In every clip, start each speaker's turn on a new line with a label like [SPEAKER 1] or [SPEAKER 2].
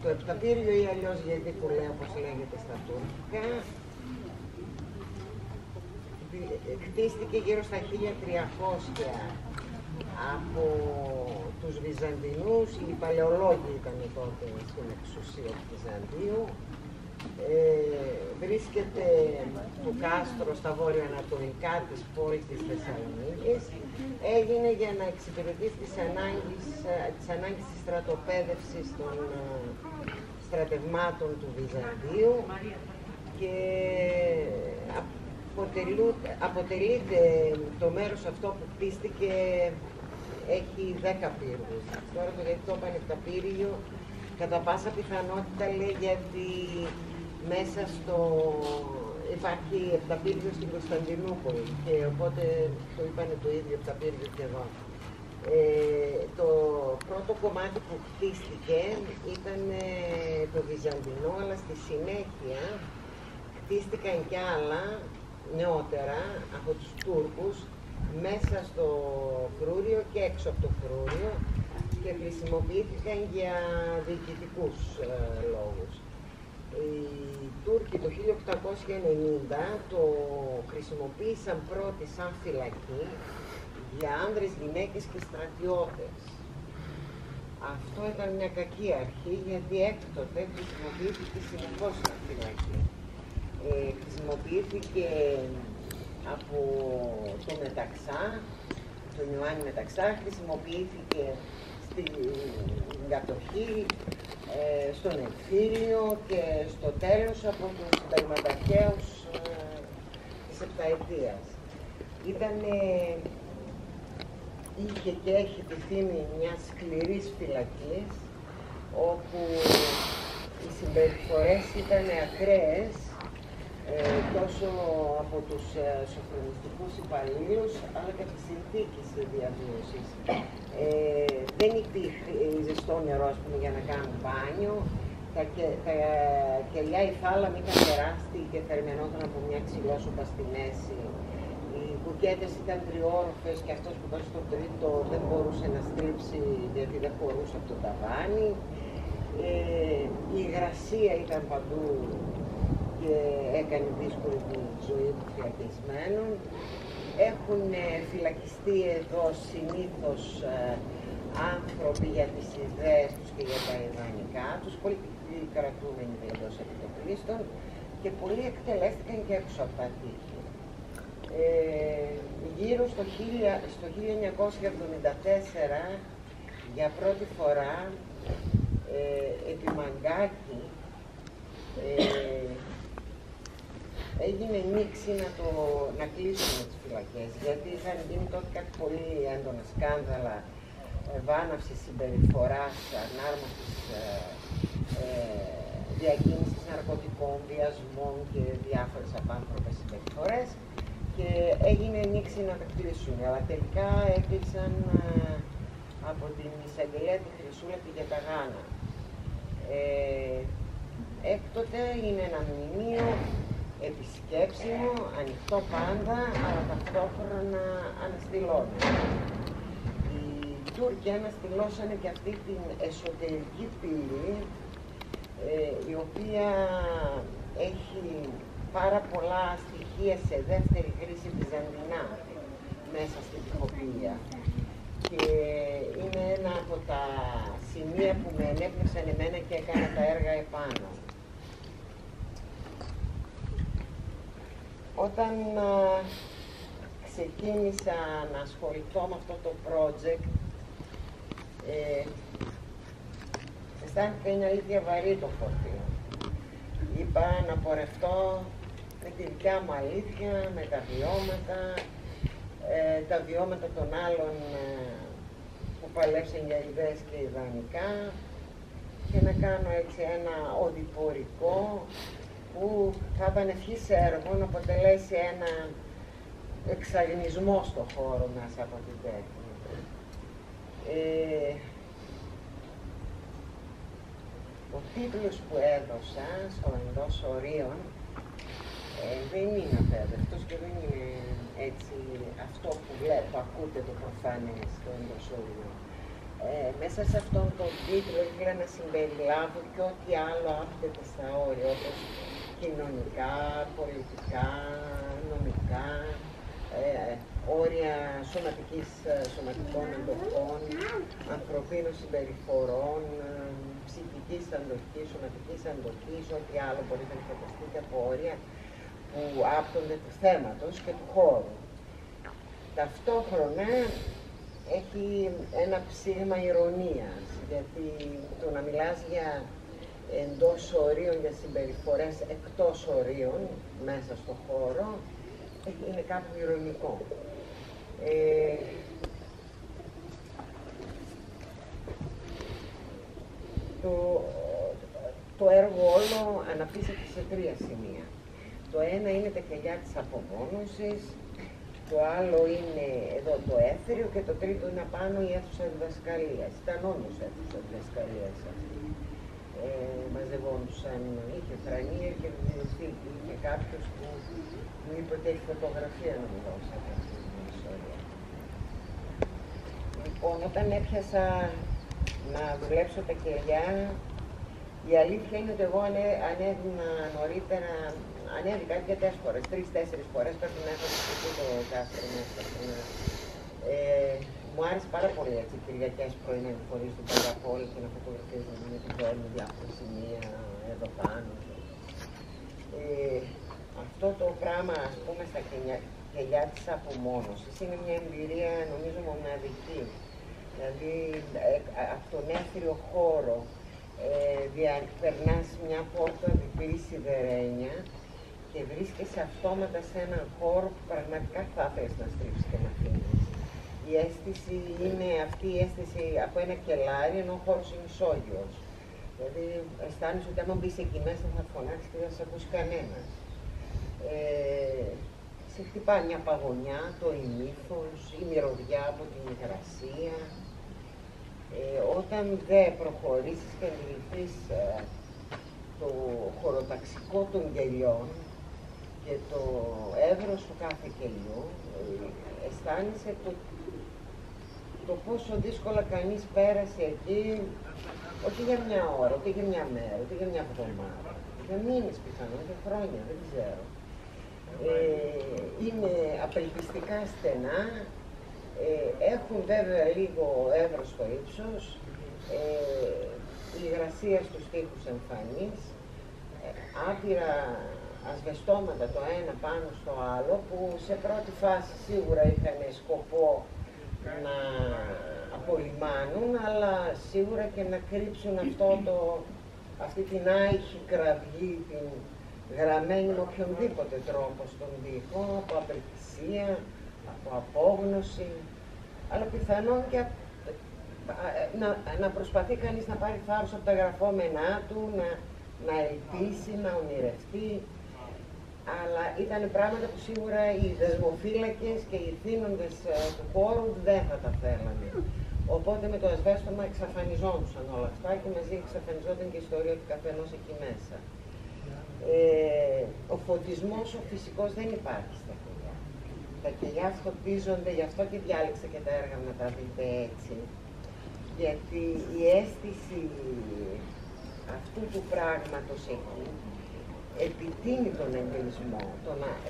[SPEAKER 1] Το επταπύριο ή αλλιώς γιατί που λέει όπως λέγεται στα τουρκικά, χτίστηκε γύρω στα 1300 από τους Βυζαντινούς. Οι παλαιολόγοι ήταν τότε στην εξουσία του Βυζαντίου. Βρίσκεται το κάστρο στα βόρεια-ανατολικά της πόλης της Θεσσαλονίκης. Έγινε για να εξυπηρετήσει τις ανάγκες της στρατοπέδευσης των στρατευμάτων του Βυζαντίου και αποτελείται το μέρος αυτό που χτίστηκε, έχει 10 πύργους. Τώρα το γιατί το είπαν επταπύριο, κατά πάσα πιθανότητα λέει γιατί μέσα στο υπάρχει επταπύργιο στην Κωνσταντινούπολη και οπότε το είπανε το ίδιο επταπύργιο και εδώ. Το πρώτο κομμάτι που χτίστηκε ήταν το Βυζαντινό, αλλά στη συνέχεια χτίστηκαν κι άλλα νεότερα από τους Τούρκους μέσα στο φρούριο και έξω από το φρούριο και χρησιμοποιήθηκαν για διοικητικούς λόγους. Οι Τούρκοι το 1890 το χρησιμοποίησαν πρώτοι σαν φυλακή για άνδρες, γυναίκες και στρατιώτες. Αυτό ήταν μια κακή αρχή γιατί έκτοτε χρησιμοποιήθηκε συνεχώς σαν φυλακή. Χρησιμοποιήθηκε από το Μεταξά, τον Ιωάννη Μεταξά, χρησιμοποιήθηκε στην κατοχή, στον εμφύλιο και στο τέλος από τους συνταγματαρχαίους της Επταετίας. Είχε και έχει τη φήμη μιας σκληρής φυλακής, όπου οι συμπεριφορές ήταν ακραίες τόσο από τους σοφρονιστικούς υπαλλήλους, αλλά και από τις συνθήκες διαβίωσης. Δεν υπήρχε ζεστό νερό, ας πούμε, για να κάνουν μπάνιο. Τα κελιά, η θάλαμη ήταν τεράστια και θερμαινόταν από μια ξυλόσοπα στη μέση. Οι μπουκέτες ήταν τριόροφες και αυτός που ήταν στο τρίτο δεν μπορούσε να στρίψει γιατί δεν χωρούσε από το ταβάνι. Η υγρασία ήταν παντού και έκανε δύσκολη τη ζωή των φυλακισμένων. Έχουν φυλακιστεί εδώ συνήθως άνθρωποι για τις ιδέες τους και για τα ιδανικά τους, πολιτικοί κρατούμενοι εντός επιτοπλίστων και πολλοί εκτελέστηκαν και έξω από τα τείχη. Γύρω στο 1974, για πρώτη φορά, επί Μαγκάκη, έγινε νήξη να κλείσουν τις φυλακές, γιατί είχαν γίνει τότε κάτι πολύ έντονα σκάνδαλα βάναυσης συμπεριφοράς, ανάρμοσης διακίνησης ναρκωτικών, βιασμών και διάφορες απάνθρωπες συμπεριφορές και έγινε νήξη να τα κλείσουν, αλλά τελικά έκλεισαν από την εισαγγελέα τη Χρυσούλα και για τα Γάνα. Έκτοτε είναι ένα μνημείο επισκέψιμο, ανοιχτό πάντα, αλλά ταυτόχρονα αναστηλώνει. Οι Τούρκοι αναστηλώσανε και αυτή την εσωτερική πύλη, η οποία έχει πάρα πολλά στοιχεία σε δεύτερη χρήση βυζαντινά μέσα στην τοιχοπύλια. Και είναι ένα από τα σημεία που με ενέπνευσαν εμένα και έκανα τα έργα επάνω. Όταν ξεκίνησα να ασχοληθώ με αυτό το project, αισθάνθηκα, είναι αλήθεια, βαρύ το φορτίο. Είπα να πορευτώ με τη δικιά μου αλήθεια, με τα βιώματα των άλλων που παλέψαν για ιδέες και ιδανικά και να κάνω έτσι ένα οδηπορικό που θα ήταν ευχής έργο να αποτελέσει ένα εξαγνισμό στο χώρο μέσα από την τέχνη. Ο τίτλος που έδωσα στο εντός ορίων δεν είναι απέδευτος και δεν είναι έτσι αυτό που ακούτε το προφανές στο εντός ορίων. Μέσα σε αυτόν τον τίτλο ήθελα να συμπεριλάβω και ό,τι άλλο άπτεται στα όρια, όπως κοινωνικά, πολιτικά, νομικά, όρια σωματικών αντοχών, ανθρωπίνων συμπεριφορών, ψυχικής αντοχής, σωματικής αντοχής, ό,τι άλλο μπορεί να φανταστείτε από όρια που άπτονται του θέματος και του χώρου. Ταυτόχρονα έχει ένα ψήγμα ηρωνίας, γιατί το να μιλάς για εντός ορίων, για συμπεριφορές εκτός ορίων, μέσα στο χώρο, είναι κάπου ηρωνικό. Το έργο όλο αναπτύσσεται σε τρία σημεία. Το ένα είναι τα κελιά της απομόνωσης, το άλλο είναι εδώ το έθριο και το τρίτο είναι απάνω η αίθουσα διδασκαλίας. Ήταν όντως αίθουσα διδασκαλίας αυτή. Μαζευόντουσαν, είχε φρανία και βιβλιοθήκη, είχε κάποιος που μου είπε ότι έχει φωτογραφία να μου δώσει αυτή την ιστορία. Λοιπόν, όταν έπιασα να δουλέψω τα κελιά, η αλήθεια είναι ότι εγώ ανέβηνα νωρίτερα, ανέβηκα αρκετές φορές, 3-4 φορές, πρέπει να έχω δει το κάστρο μέσα. Μου άρεσε πάρα πολύ έτσι Κυριακές πρωινές φορές του Παγαπόλη και να φωτογραφίζομαι με την πόλη, διάφορα σημεία εδώ πάνω. Αυτό το πράγμα, ας πούμε, στα κελιά της απομόνωσης είναι μια εμπειρία, νομίζω, μοναδική. Δηλαδή, από τον έθριο χώρο περνάς μια πόρτα διπλή σιδερένια και βρίσκεσαι αυτόματα σε έναν χώρο που πραγματικά θα ήθελες να στρίψεις και να φύγεις. Η αίσθηση είναι αυτή η αίσθηση από ένα κελάρι, ενώ ο χώρος είναι ισόγειος. Δηλαδή, αισθάνεσαι ότι άμα μπεις εκεί μέσα θα φωνάξεις και δεν θα σε ακούσει κανένας. Σε χτυπάει μια παγωνιά, το ημίθος, η μυρωδιά από την υγρασία. Όταν δεν προχωρήσεις και αντιληφθείς το χωροταξικό των κελιών και το εύρος του κάθε κελιού, αισθάνεσαι το πόσο δύσκολα κανείς πέρασε εκεί, όχι για μια ώρα, ούτε για μια μέρα, ούτε για μια εβδομάδα, για μήνες πιθανόν, για χρόνια, δεν ξέρω. Είναι απελπιστικά στενά, έχουν βέβαια λίγο εύρος στο ύψος, η υγρασία στους τοίχους εμφανής, άπειρα ασβεστώματα το ένα πάνω στο άλλο, που σε πρώτη φάση σίγουρα είχαν σκοπό να απολυμάνουν, αλλά σίγουρα και να κρύψουν αυτή την άϊχη κραυγή, την γραμμένη με οποιονδήποτε τρόπο στον τοίχο, από απελπισία, από απόγνωση, αλλά πιθανόν και να προσπαθεί κανείς να πάρει θάρρος από τα γραφόμενά του, να ελπίσει, να ονειρευτεί, αλλά ήταν πράγματα που σίγουρα οι δεσμοφύλακες και οι θύνοντες του χώρου δεν θα τα θέλανε. Οπότε με το ασβέστομα εξαφανιζόντουσαν όλα αυτά και μαζί εξαφανιζόταν και η ιστορία του καθενός εκεί μέσα. Ο φωτισμός ο φυσικός δεν υπάρχει στα κελιά. Τα κελιά φωτίζονται, γι' αυτό και διάλεξα και τα έργα να τα δείτε έτσι. Γιατί η αίσθηση αυτού του πράγματος εκεί επιτείνει τον εγκλισμό,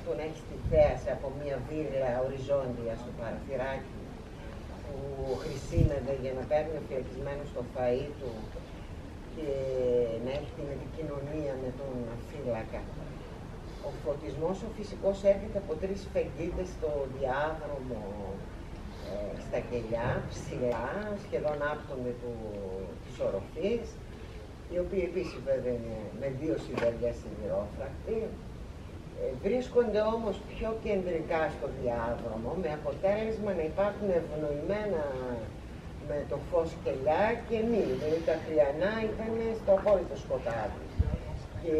[SPEAKER 1] το να έχει τη θέαση από μια βίρλα οριζόντια στο παραθυράκι που χρησιμεύε για να παίρνει ο φυλακισμένος το φαΐ του και να έχει την επικοινωνία με τον φύλακα. Ο φωτισμός ο φυσικός έρχεται από 3 σφεγγίδες στο διάδρομο στα κελιά, ψηλά, σχεδόν άπτονται της οροφής, οι οποίοι επίσης βέβαια είναι με 2 σιδεριά σιδηρόφρακτοι. Βρίσκονται όμως πιο κεντρικά στο διάδρομο, με αποτέλεσμα να υπάρχουν ευνοημένα με το φως κελιά και μη. Δηλαδή τα χλιανά ήταν στο απόλυτο σκοτάδι και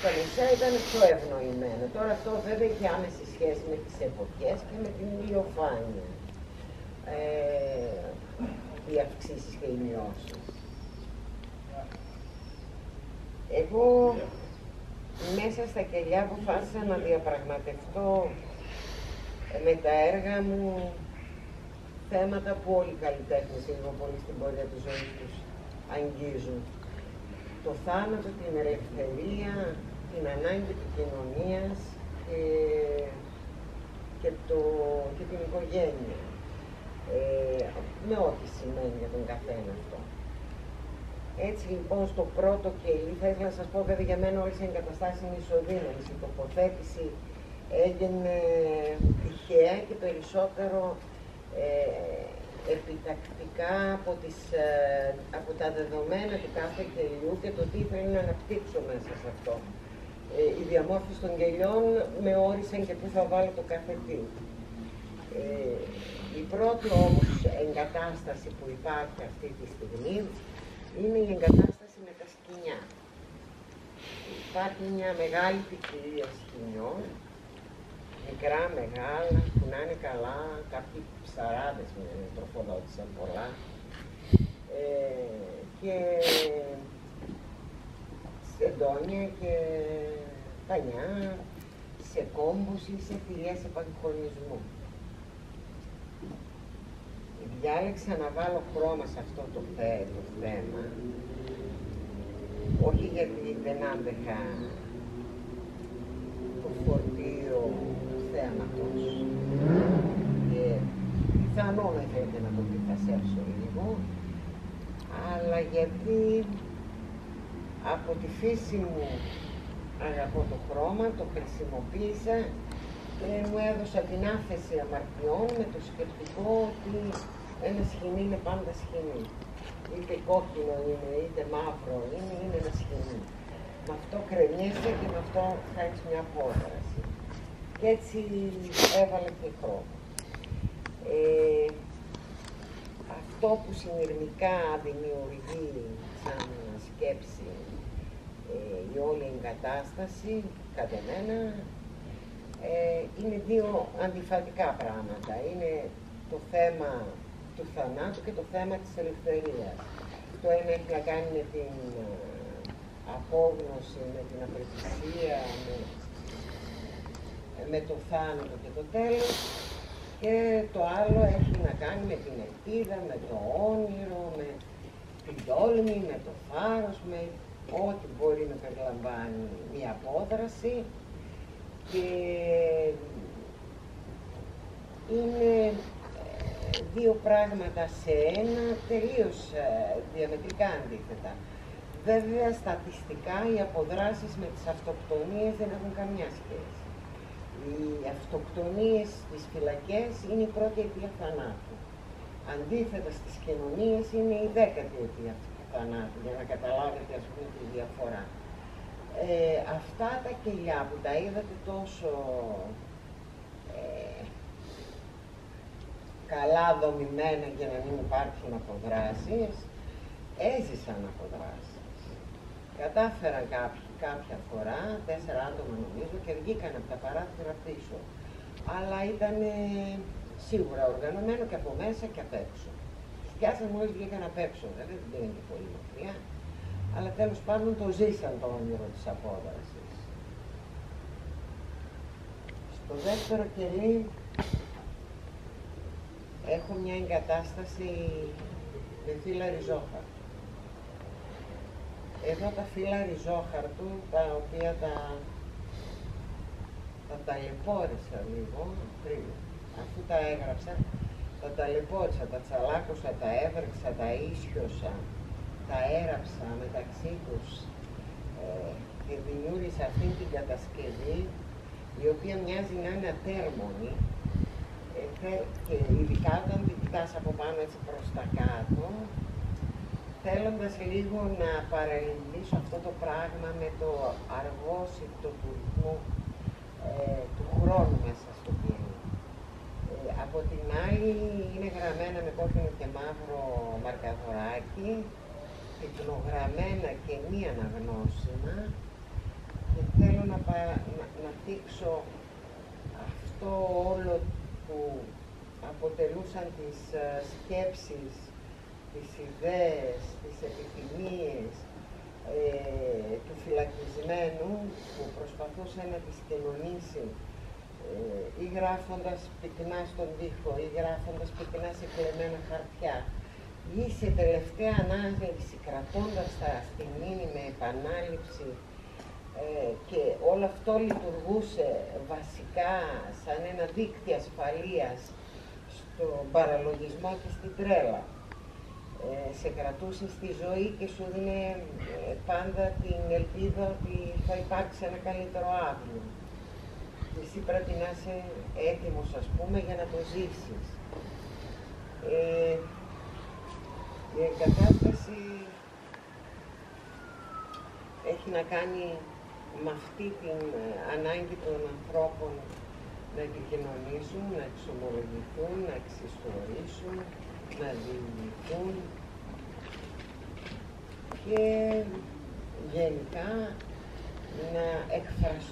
[SPEAKER 1] τα μισά ήταν πιο ευνοημένα. Τώρα αυτό βέβαια έχει άμεση σχέση με τις εποχές και με την ηλιοφάνεια. Οι αυξήσεις και οι μειώσεις. Εγώ μέσα στα κελιά αποφάσισα να διαπραγματευτώ με τα έργα μου θέματα που όλοι οι καλλιτέχνες λίγο πολύ στην πορεία της ζωής τους αγγίζουν. Το θάνατο, την ελευθερία, την ανάγκη επικοινωνίας και την οικογένεια. Με ό,τι σημαίνει για τον καθένα αυτό. Έτσι λοιπόν στο πρώτο κελί, θα ήθελα να σας πω βέβαια για μένα όλες οι εγκαταστάσεις είναι ισοδύναμες. Η τοποθέτηση έγινε τυχαία και περισσότερο επιτακτικά από τα δεδομένα του κάθε κελιού και το τι ήθελα να αναπτύξω μέσα σε αυτό. Η διαμόρφωση των κελιών με όρισαν και πού θα βάλω το κάθε τι. Η πρώτη όμως εγκατάσταση που υπάρχει αυτή τη στιγμή είναι η εγκατάσταση με τα σκοινιά. Υπάρχει μια μεγάλη ποικιλία σκοινιών, μικρά, μεγάλα, που να είναι καλά, κάποιοι ψαράδες με τροφοδότησαν πολλά. Και σε εντόνια και πανιά, σε κόμπους ή σε φυλιές επαγχωνισμού. Διάλεξα να βάλω χρώμα σε αυτό το θέμα, όχι γιατί δεν άντεχα το φορτίο του θέματος και πιθανόν θέλετε να το πιθασέψω λίγο, αλλά γιατί από τη φύση μου αγαπώ το χρώμα, το χρησιμοποίησα και μου έδωσα την άφεση αμαρτιών με το σκεπτικό ότι ένα σχοινί είναι πάντα σχοινί. Είτε κόκκινο είναι, είτε μαύρο είναι ένα σχοινί. Με αυτό κρεμιέσαι και με αυτό θα έχεις μια απόδραση. Και έτσι έβαλα και χρώμα. Αυτό που συνειρμικά δημιουργεί σαν σκέψη η όλη εγκατάσταση, κατά μένα, είναι δύο αντιφατικά πράγματα. Είναι το θέμα του θανάτου και το θέμα της ελευθερίας. Το ένα έχει να κάνει με την απόγνωση, με την απελπισία, με το θάνατο και το τέλος, και το άλλο έχει να κάνει με την ελπίδα, με το όνειρο, με την τόλμη, με το θάρρος, με ό,τι μπορεί να περιλαμβάνει μια απόδραση, και είναι δύο πράγματα σε ένα τελείως διαμετρικά αντίθετα. Βέβαια, στατιστικά οι αποδράσεις με τις αυτοκτονίες δεν έχουν καμιά σχέση. Οι αυτοκτονίες στις φυλακές είναι η πρώτη αιτία θανάτου. Αντίθετα στις κοινωνίες είναι η 10η αιτία θανάτου, για να καταλάβετε ας πούμε τη διαφορά. Αυτά τα κελιά που τα είδατε τόσο καλά δομημένα για να μην υπάρχουν αποδράσεις, έζησαν αποδράσεις. Κατάφεραν κάποια φορά, 4 άτομα νομίζω, και βγήκαν από τα παράθυρα πίσω. Αλλά ήταν σίγουρα οργανωμένο και από μέσα και απ' έξω. Τους πιάσαν μόλις βγήκαν απ' έξω, βέβαια δεν πήγαν και πολύ μακριά, αλλά τέλος πάντων το ζήσαν το όνειρο της απόδρασης. Στο δεύτερο κελί έχω μια εγκατάσταση με φύλλα ριζόχαρτου. Εδώ τα φύλλα ριζόχαρτου, τα οποία τα ταλαιπώρησα λίγο πριν, αφού τα έγραψα, τα ταλαιπώρησα, τα τσαλάκωσα, τα έβρεξα, τα ίσιωσα, τα έραψα μεταξύ τους και δημιούργησα αυτή την κατασκευή, η οποία μοιάζει να είναι ατέρμονη, και ειδικά όταν την κοιτάς από πάνω έτσι προς τα κάτω, θέλοντας λίγο να παραλληλήσω αυτό το πράγμα με το αργόσιτο του ρυθμού του χρόνου μέσα στο κελί. Από την άλλη είναι γραμμένα με κόκκινο και μαύρο μαρκαδοράκι, πυκνογραμμένα και μη αναγνώσιμα, και θέλω να δείξω αυτό όλο που αποτελούσαν τις σκέψεις, τις ιδέες, τις επιθυμίες του φυλακισμένου, που προσπαθούσε να τις κοινωνήσει ή γράφοντας πυκνά στον τοίχο, ή γράφοντας πυκνά σε κλεμμένα χαρτιά, ή σε τελευταία ανάλυση κρατώντας τα στη μνήμη με επανάληψη, και όλο αυτό λειτουργούσε βασικά σαν ένα δίκτυο ασφαλείας στον παραλογισμό και στην τρέλα. Σε κρατούσε στη ζωή και σου δίνει πάντα την ελπίδα ότι θα υπάρξει ένα καλύτερο αύριο. Εσύ πρέπει να είσαι έτοιμος, ας πούμε, για να το ζήσεις. Η εγκατάσταση έχει να κάνει με αυτή την ανάγκη των ανθρώπων να επικοινωνήσουν, να εξομολογηθούν, να εξιστορήσουν, να διηγηθούν και γενικά να εκφραστούν.